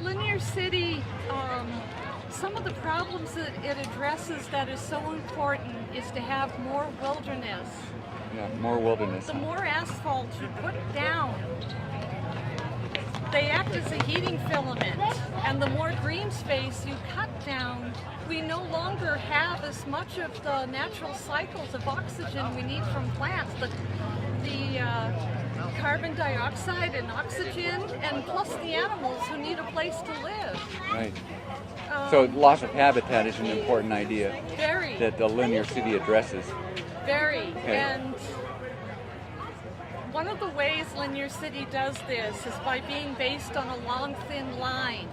Linear City, some of the problems that it addresses that is so important is to have more wilderness. Yeah, more wilderness. The more asphalt you put down, they act as a heating filament, and the more green space you cut down, we no longer have as much of the natural cycles of oxygen we need from plants. The carbon dioxide and oxygen, and plus the animals who need a place to live. Right. So loss of habitat is an important idea Very. that the linear city addresses. Very. Okay. And one of the ways Linear City does this is by being based on a long, thin line.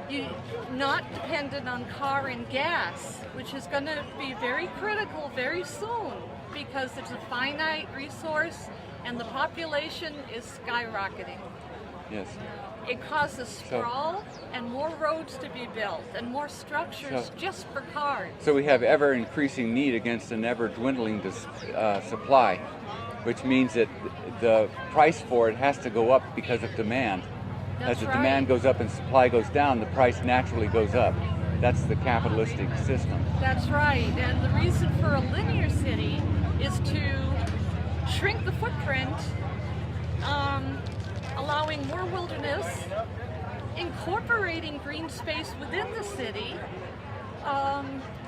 You're not dependent on car and gas, which is going to be very critical very soon because it's a finite resource and the population is skyrocketing. Yes. It causes sprawl and more roads to be built and more structures just for cars. So we have ever increasing need against an ever dwindling supply, which means that the price for it has to go up because of demand. That's As the right. demand goes up and supply goes down, the price naturally goes up. That's the capitalistic system. That's right, and the reason for a linear city is to shrink the footprint, allowing more wilderness, incorporating green space within the city,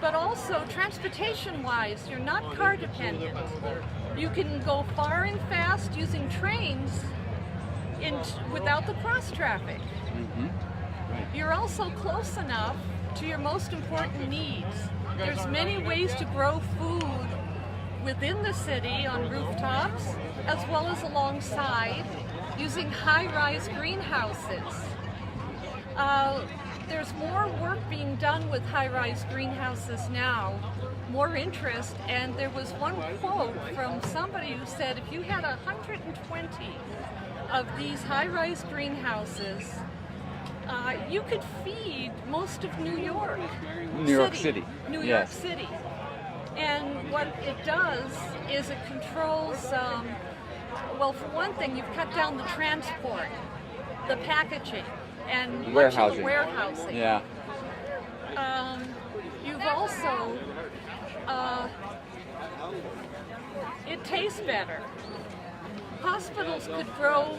but also transportation-wise, you're not car dependent. You can go far and fast using trains without the cross traffic. Mm-hmm. Right. You're also close enough to your most important needs. There's many ways to grow food within the city on rooftops, as well as alongside, using high-rise greenhouses. There's more work being done with high-rise greenhouses now, more interest, and there was one quote from somebody who said if you had 120 of these high-rise greenhouses, you could feed most of New York City. New York City. And what it does is it controls, well, for one thing, you've cut down the transport, the packaging, and much of the warehousing. Yeah. You've also, it tastes better. Hospitals could grow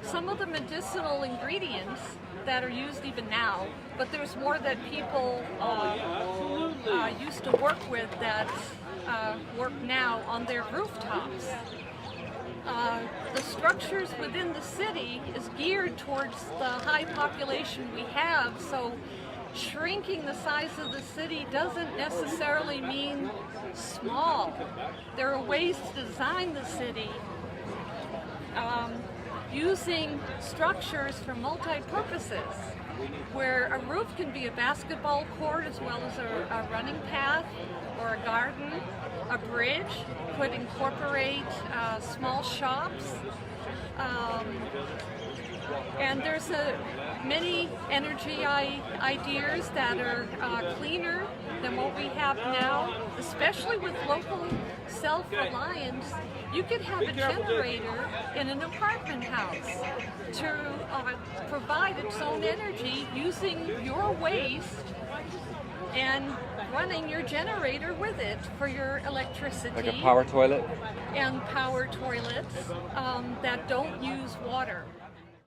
some of the medicinal ingredients that are used even now, but there's more that people used to work with that work now on their rooftops. The structures within the city is geared towards the high population we have, so shrinking the size of the city doesn't necessarily mean small. There are ways to design the city using structures for multi-purposes, where a roof can be a basketball court as well as a running path or a garden. A bridge could incorporate small shops. And there's many energy ideas that are cleaner than what we have now, especially with local self-reliance. You could have a generator in an apartment house to provide its own energy using your waste and running your generator with it for your electricity. Like a power toilet? And power toilets that don't use water.